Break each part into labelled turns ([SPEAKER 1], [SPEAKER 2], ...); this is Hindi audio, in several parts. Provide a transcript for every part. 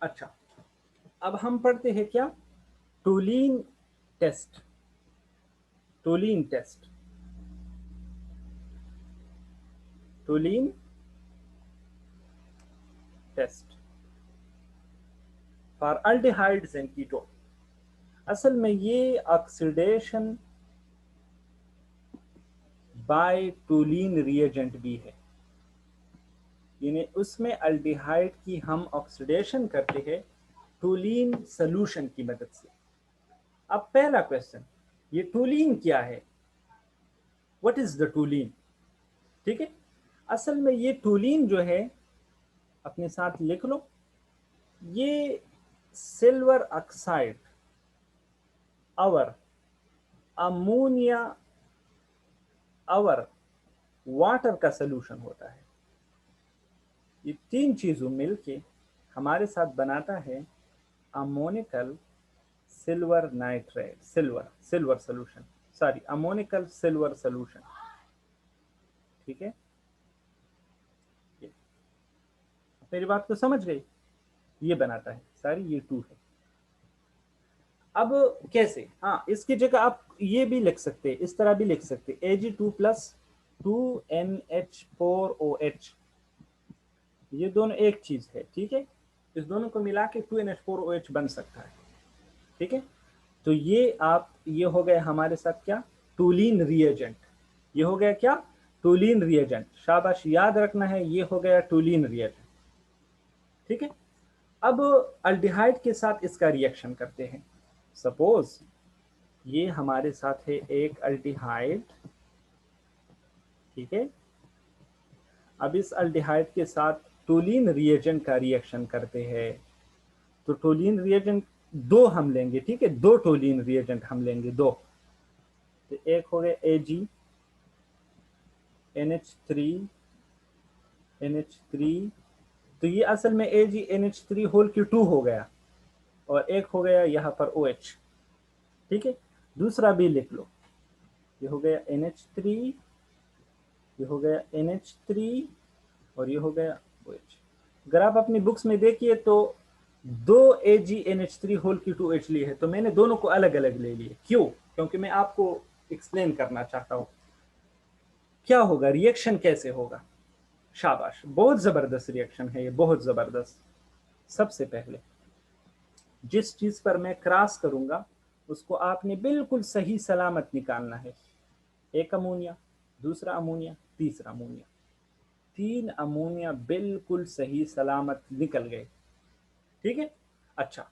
[SPEAKER 1] अच्छा, अब हम पढ़ते हैं क्या, Tollens test. Tollens test, Tollens test for aldehydes and ketone. असल में ये ऑक्सीडेशन बाय टोलीन रिएजेंट भी है, यानी उसमें अल्डिहाइड की हम ऑक्सीडेशन करते हैं टोलीन सॉल्यूशन की मदद से। अब पहला क्वेश्चन, ये टोलीन क्या है, व्हाट इज द टोलीन। ठीक है, असल में ये टोलीन जो है, अपने साथ लिख लो, ये सिल्वर ऑक्साइड और अमोनिया और वाटर का सलूशन होता है। ये तीन चीजों मिलके हमारे साथ बनाता है ammoniacal silver nitrate, silver silver solution, sorry ammoniacal silver solution. ठीक है, मेरी बात को समझ गई, ये बनाता है सारी, ये टू है। अब कैसे, हाँ इसकी जगह आप ये भी लिख सकते हैं, इस तरह भी लिख सकते हैं, Ag2+2NH4OH, ये दोनों एक चीज है। ठीक है, इस दोनों को मिला के 2NH4OH बन सकता है। ठीक है, तो ये आप, ये हो गया हमारे साथ क्या, टोलीन रिएजेंट। ये हो गया क्या, टोलीन रिएजेंट, शाबाश, याद रखना है, ये हो गया टोलीन रिएजेंट। ठीक है, अब अल्डिहाइड के साथ इसका रिएक्शन करते हैं। सपोज ये हमारे साथ है एक अल्डिहाइड। ठीक है, अब इस अल्डिहाइड के साथ टोलीन रिएजेंट का रिएक्शन करते हैं। तो टोलीन रिएजेंट दो हम लेंगे। ठीक है, दो टोलीन रिएजेंट हम लेंगे, दो। तो एक हो गया AgNH3NH3, तो ये असल में AgNH3 होल की 2 हो गया, और एक हो गया यहाँ पर OH। ठीक है, दूसरा भी लिख लो, ये हो गया NH3, ये हो गया NH3, और ये हो गया OH। अगर आप अपनी बुक्स में देखिए तो दो AgNH3 होल की 2H ली है, तो मैंने दोनों को अलग अलग ले लिए। क्यों, क्योंकि मैं आपको एक्सप्लेन करना चाहता हूं क्या होगा, रिएक्शन कैसे होगा। शाबाश, बहुत जबरदस्त रिएक्शन है ये, बहुत जबरदस्त। सबसे पहले जिस चीज पर मैं क्रॉस करूंगा उसको आपने बिल्कुल सही सलामत निकालना है। एक अमोनिया, दूसरा अमोनिया, तीसरा अमोनिया, तीन अमोनिया बिल्कुल सही सलामत निकल गए। ठीक है, अच्छा,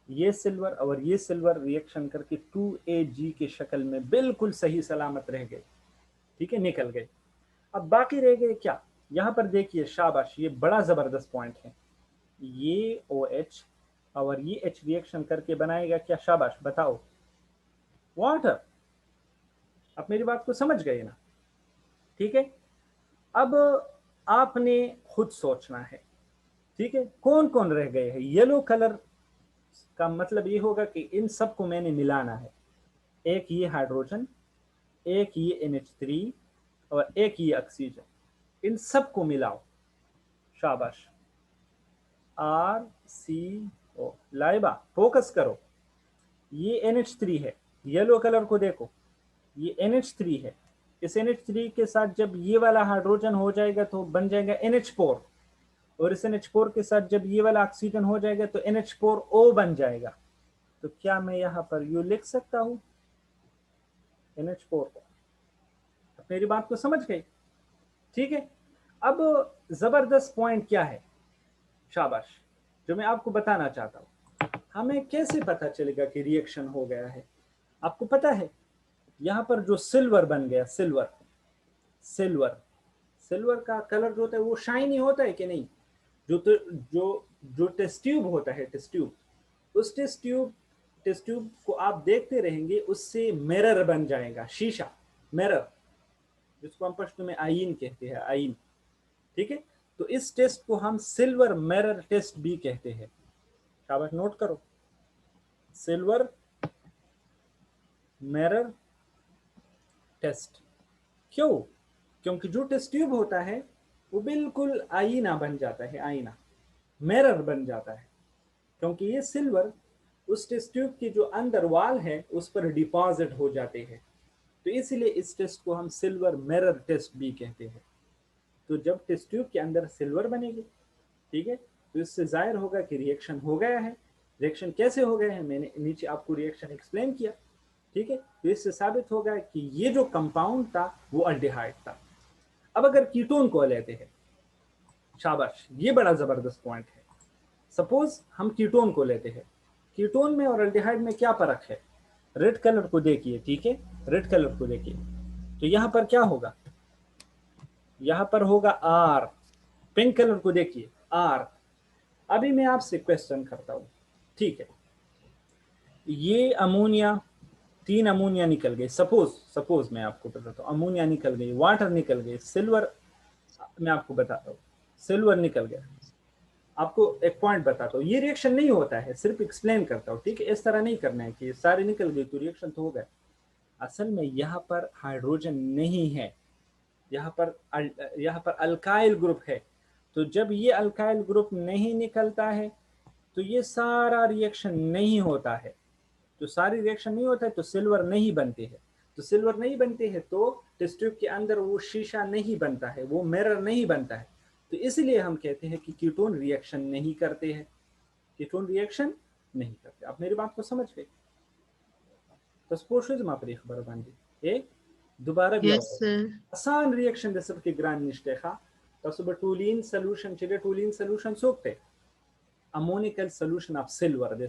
[SPEAKER 1] ये सिल्वर और ये सिल्वर रिएक्शन करके 2Ag के शक्ल में बिल्कुल सही सलामत रह गए। ठीक है, निकल गए। अब बाकी रह गए क्या, यहां पर देखिए, शाबाश, ये बड़ा जबरदस्त पॉइंट है। ये OH और ये H रिएक्शन करके बनाएगा क्या, शाबाश, बताओ, वाटर। आप मेरी बात को समझ गए ना। ठीक है, अब आपने खुद सोचना है। ठीक है, कौन कौन रह गए हैं, येलो कलर का मतलब ये होगा कि इन सबको मैंने मिलाना है। एक ये हाइड्रोजन, एक ये NH3, और एक ये ऑक्सीजन, इन सबको मिलाओ। शाबाश, RCO। लाइबा फोकस करो, ये NH3 है, येलो कलर को देखो, ये NH3 है। इस NH3 के साथ जब ये वाला हाइड्रोजन हो जाएगा तो बन जाएगा NH4, और इस NH4 के साथ जब ये वाला ऑक्सीजन हो जाएगा तो NH4O बन जाएगा। तो क्या मैं यहाँ पर यू लिख सकता हूँ, NH4O। मेरी बात को समझ गई। ठीक है, अब जबरदस्त पॉइंट क्या है, शाबाश, जो मैं आपको बताना चाहता हूं, हमें कैसे पता चलेगा कि रिएक्शन हो गया है। आपको पता है, यहां पर जो सिल्वर बन गया, सिल्वर, सिल्वर, सिल्वर का कलर जो होता है वो शाइनी होता है कि नहीं। जो तो जो टेस्ट ट्यूब होता है, टेस्ट ट्यूब, उस टेस्ट ट्यूब को आप देखते रहेंगे, उससे मिरर बन जाएगा, शीशा, मिरर, जिसको हम पश्तो में आईन कहते हैं, आईन। ठीक है, तो इस टेस्ट को हम सिल्वर मिरर टेस्ट भी कहते हैं। शाबाश, नोट करो, सिल्वर मिरर टेस्ट। क्यों, क्योंकि जो टेस्ट ट्यूब होता है वो बिल्कुल आईना बन जाता है, आईना, मिरर बन जाता है। क्योंकि ये सिल्वर उस टेस्ट ट्यूब की जो अंदर वाल है उस पर डिपॉजिट हो जाते हैं, तो इसलिए इस टेस्ट को हम सिल्वर मिरर टेस्ट भी कहते हैं। तो जब टेस्ट ट्यूब के अंदर सिल्वर बनेगी, ठीक है, तो इससे जाहिर होगा कि रिएक्शन हो गया है। रिएक्शन कैसे हो गया है, मैंने नीचे आपको रिएक्शन एक्सप्लेन किया, ठीक है। तो इससे साबित होगा कि ये जो कंपाउंड था वो अल्डिहाइड था। अब अगर कीटोन को लेते हैं, शाबाश, ये बड़ा जबरदस्त पॉइंट है। सपोज हम कीटोन को लेते हैं, कीटोन में और अल्डिहाइड में क्या फर्क है? रेड कलर को देखिए, ठीक है, रेड कलर को देखिए, तो यहां पर क्या होगा, यहां पर होगा आर। पिंक कलर को देखिए, आर। अभी मैं आपसे क्वेश्चन करता हूं, ठीक है, ये अमोनिया, 3 अमोनिया निकल गए, सपोज सपोज मैं आपको बताता हूँ, अमोनिया निकल गई, वाटर निकल गई, सिल्वर, मैं आपको बताता हूँ, सिल्वर निकल गया। आपको एक पॉइंट बताता हूँ, ये रिएक्शन नहीं होता है, सिर्फ एक्सप्लेन करता हूँ, ठीक है। इस तरह नहीं करना है कि सारे निकल गए तो रिएक्शन तो हो गया। असल में यहाँ पर हाइड्रोजन नहीं है, यहाँ पर अल्काइल ग्रुप है। तो जब ये अल्काइल ग्रुप नहीं निकलता है तो ये सारा रिएक्शन नहीं होता है। तो सारी रिएक्शन नहीं होता है तो सिल्वर नहीं बनते हैं। तो सिल्वर नहीं बनते हैं तो टेस्ट ट्यूब के अंदर वो शीशा नहीं बनता है, वो मिरर नहीं बनता है। तो इसलिए हम कहते हैं कि कीटोन रिएक्शन नहीं करते हैं, कीटोन रिएक्शन नहीं करते। आप मेरी बात को समझ गए? तो स्पोर्ट्स मापरी खबर बांधी एक दोबारा भी
[SPEAKER 2] Yes,
[SPEAKER 1] आओ,
[SPEAKER 2] sir.
[SPEAKER 1] आसान रिएक्शन दसर के ग्रान निश्टेखा तसुब टूलिन सॉल्यूशन चिरे टूलिन solution सोकते ammonical solution of silver, the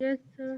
[SPEAKER 2] Yes, sir.